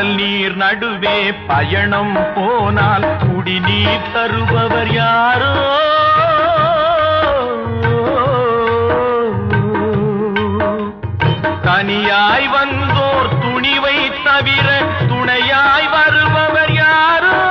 கடல் நீர் நடுவே பயணம் போனால் குடிநீர் தருபவர் யாரோ? தனியாய் வந்தோர் துணிவை தவிர துணையாய் வருபவர் யாரோ?